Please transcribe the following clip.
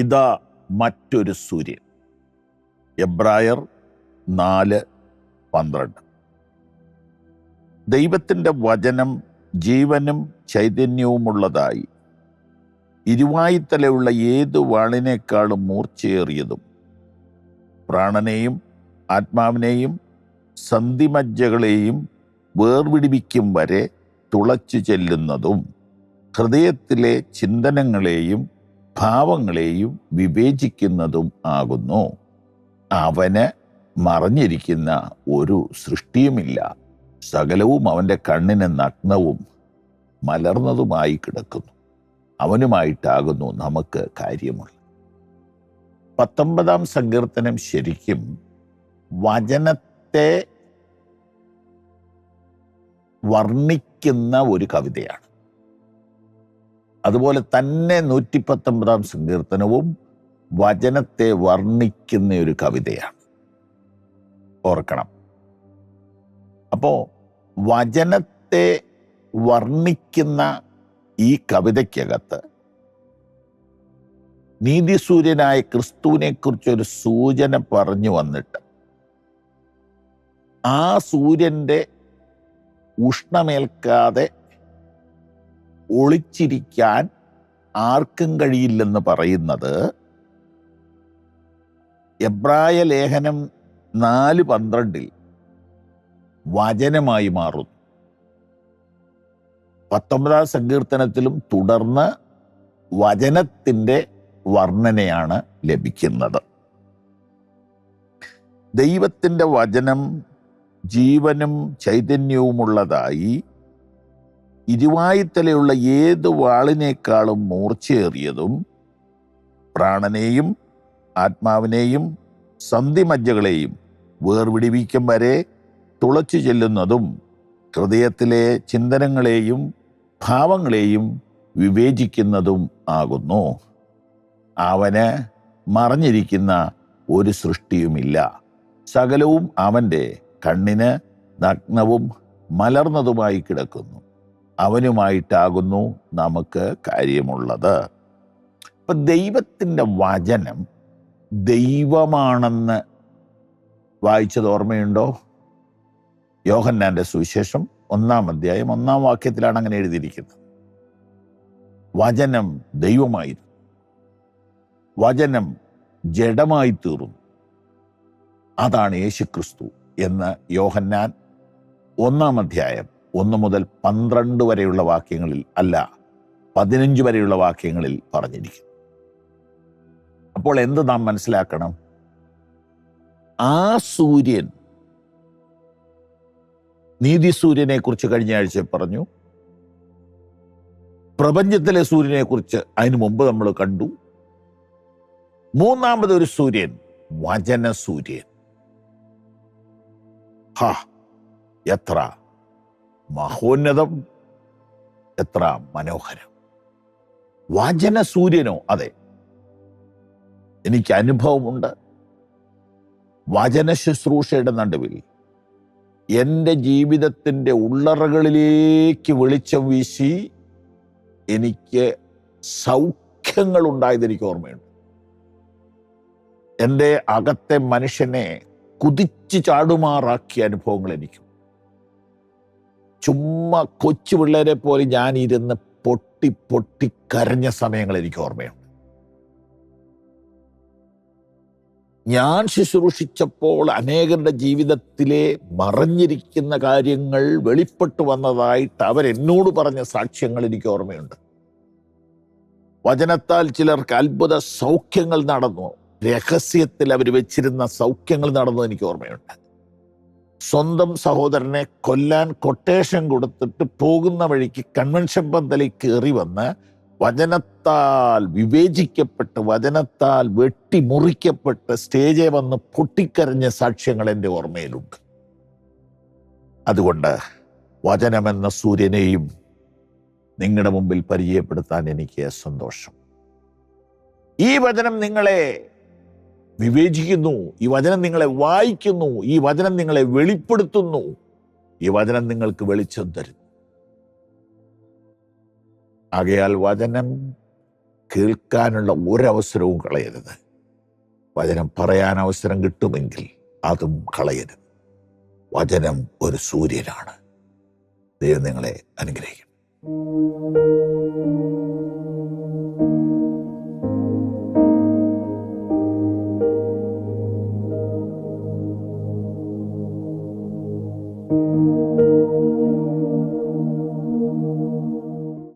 ഇതാ മറ്റൊരു സൂര്യൻ. എബ്രായർ 4:12. ദൈവത്തിൻ്റെ വചനം ജീവനും ചൈതന്യവുമുള്ളതായി ഇരുവായുത്തലയുള്ള ഏതു വാളിനേക്കാളും മൂർച്ചയേറിയതും പ്രാണനെയും ആത്മാവിനെയും സന്ധിമജ്ജകളെയും വേർപിടിപ്പിക്കും വരെ തുളച്ചു ചെല്ലുന്നതും ഹൃദയത്തിലെ ചിന്തനങ്ങളെയും ഭാവങ്ങളെയും വിവേചിക്കുന്നതും ആകുന്നു. അവന് മറഞ്ഞിരിക്കുന്ന ഒരു സൃഷ്ടിയുമില്ല. സകലവും അവൻ്റെ കണ്ണിന് നഗ്നവും മലർന്നതുമായി കിടക്കുന്നു. അവനുമായിട്ടാകുന്നു നമുക്ക് കാര്യമുള്ളത്. 19-ാം സങ്കീർത്തനം ശരിക്കും വചനത്തെ വർണ്ണിക്കുന്ന ഒരു കവിതയാണ്. അതുപോലെ തന്നെ 119-ാം സങ്കീർത്തനവും വചനത്തെ വർണ്ണിക്കുന്ന ഒരു കവിതയാണ്. ഓർക്കണം. അപ്പോൾ വചനത്തെ വർണ്ണിക്കുന്ന ഈ കവിതയ്ക്കകത്ത് നീതിസൂര്യനായ ക്രിസ്തുവിനെക്കുറിച്ചൊരു സൂചന പറഞ്ഞു വന്നിട്ട് ആ സൂര്യൻ്റെ ഉഷ്ണമേൽക്കാതെ ഒളിച്ചിരിക്കാൻ ആർക്കും കഴിയില്ലെന്ന് പറയുന്നത് എബ്രായ ലേഖനം 4:12 വചനമായി മാറുന്നു. 19-ാം സങ്കീർത്തനത്തിലും തുടർന്ന് വചനത്തിൻ്റെ വർണ്ണനയാണ് ലഭിക്കുന്നത്. ദൈവത്തിൻ്റെ വചനം ജീവനും ചൈതന്യവുമുള്ളതായി ഇരുവായുത്തലയുള്ള ഏതു വാളിനേക്കാളും മൂർച്ചയേറിയതും പ്രാണനെയും ആത്മാവിനെയും സന്ധിമജ്ജകളെയും വേർപിടിപ്പിക്കും വരെ തുളച്ചു ചെല്ലുന്നതും ഹൃദയത്തിലെ ചിന്തനങ്ങളെയും ഭാവങ്ങളെയും വിവേചിക്കുന്നതും ആകുന്നു. അവന് മറഞ്ഞിരിക്കുന്ന ഒരു സൃഷ്ടിയുമില്ല. സകലവും അവൻ്റെ കണ്ണിന് നഗ്നവും മലർന്നതുമായി കിടക്കുന്നു. അവനുമായിട്ടാകുന്നു നമുക്ക് കാര്യമുള്ളത്. അപ്പം ദൈവത്തിൻ്റെ വചനം ദൈവമാണെന്ന് വായിച്ചത് ഓർമ്മയുണ്ടോ? യോഹന്നാന്റെ സുവിശേഷം 1-ാം അധ്യായം 1-ാം വാക്യത്തിലാണ് അങ്ങനെ എഴുതിയിരിക്കുന്നത്. വചനം ദൈവമായിരുന്നു, വചനം ജഡമായി തീർന്നു, അതാണ് യേശുക്രിസ്തു എന്ന് യോഹന്നാൻ 1-ാം അധ്യായം 1 മുതൽ 12 വരെയുള്ള വാക്യങ്ങളിൽ, അല്ല 15 വരെയുള്ള വാക്യങ്ങളിൽ പറഞ്ഞിരിക്കുന്നു. അപ്പോൾ എന്ത് നാം മനസ്സിലാക്കണം? ആ സൂര്യൻ, നീതിസൂര്യനെ കുറിച്ച് കഴിഞ്ഞ ആഴ്ച പറഞ്ഞു, പ്രപഞ്ചത്തിലെ സൂര്യനെ കുറിച്ച് അതിനു മുമ്പ് നമ്മൾ കണ്ടു. മൂന്നാമതൊരു സൂര്യൻ, വചനസൂര്യൻ. എത്ര മഹോന്നതം, എത്ര മനോഹരം! വചനസൂര്യനോ? അതെ, എനിക്ക് അനുഭവമുണ്ട്. വചന ശുശ്രൂഷയുടെ നടുവിൽ എൻ്റെ ജീവിതത്തിൻ്റെ ഉള്ളറകളിലേക്ക് വെളിച്ചം വീശി എനിക്ക് സൗഖ്യങ്ങൾ ഉണ്ടായത് എനിക്ക് ഓർമ്മയുണ്ട്. എൻ്റെ അകത്തെ മനുഷ്യനെ കുതിച്ചു ചാടുമാറാക്കിയ അനുഭവങ്ങൾ എനിക്കും. ചുമ്മാ കൊച്ചു പിള്ളേരെ പോലെ ഞാൻ ഇരുന്ന് പൊട്ടി പൊട്ടി കരഞ്ഞ സമയങ്ങൾ എനിക്ക് ഓർമ്മയുണ്ട്. ഞാൻ ശുശ്രൂഷിച്ചപ്പോൾ അനേകരുടെ ജീവിതത്തിലെ മറഞ്ഞിരിക്കുന്ന കാര്യങ്ങൾ വെളിപ്പെട്ടു വന്നതായിട്ട് അവരെന്നോട് പറഞ്ഞ സാക്ഷ്യങ്ങൾ എനിക്ക് ഓർമ്മയുണ്ട്. വചനത്താൽ ചിലർക്ക് അത്ഭുത സൗഖ്യങ്ങൾ നടന്നു, രഹസ്യത്തിൽ അവർ വെച്ചിരുന്ന സൗഖ്യങ്ങൾ നടന്നു എനിക്ക് ഓർമ്മയുണ്ട്. സ്വന്തം സഹോദരനെ കൊല്ലാൻ കൊട്ടേഷൻ കൊടുത്തിട്ട് പോകുന്ന വഴിക്ക് കൺവെൻഷൻ പന്തലിൽ കയറി വന്ന് വചനത്താൽ വിവേചിക്കപ്പെട്ട്, വചനത്താൽ വെട്ടിമുറിക്കപ്പെട്ട് സ്റ്റേജിൽ വന്ന് പൊട്ടിക്കരഞ്ഞ സാക്ഷ്യങ്ങൾ എൻ്റെ ഓർമ്മയിലുണ്ട്. അതുകൊണ്ട് വചനമെന്ന സൂര്യനെയും നിങ്ങളുടെ മുമ്പിൽ പരിചയപ്പെടുത്താൻ എനിക്ക് സന്തോഷം. ഈ വചനം നിങ്ങളെ വിവേചിക്കുന്നു, ഈ വചനം നിങ്ങളെ വായിക്കുന്നു, ഈ വചനം നിങ്ങളെ വെളിപ്പെടുത്തുന്നു, ഈ വചനം നിങ്ങൾക്ക് വെളിച്ചം തരുന്നു. ആകയാൽ വചനം കേൾക്കാനുള്ള ഒരവസരവും കളയരുത്. വചനം പറയാൻ അവസരം കിട്ടുമെങ്കിൽ അതും കളയരുത്. വചനം ഒരു സൂര്യനാണ്. ദൈവം നിങ്ങളെ അനുഗ്രഹിക്കും.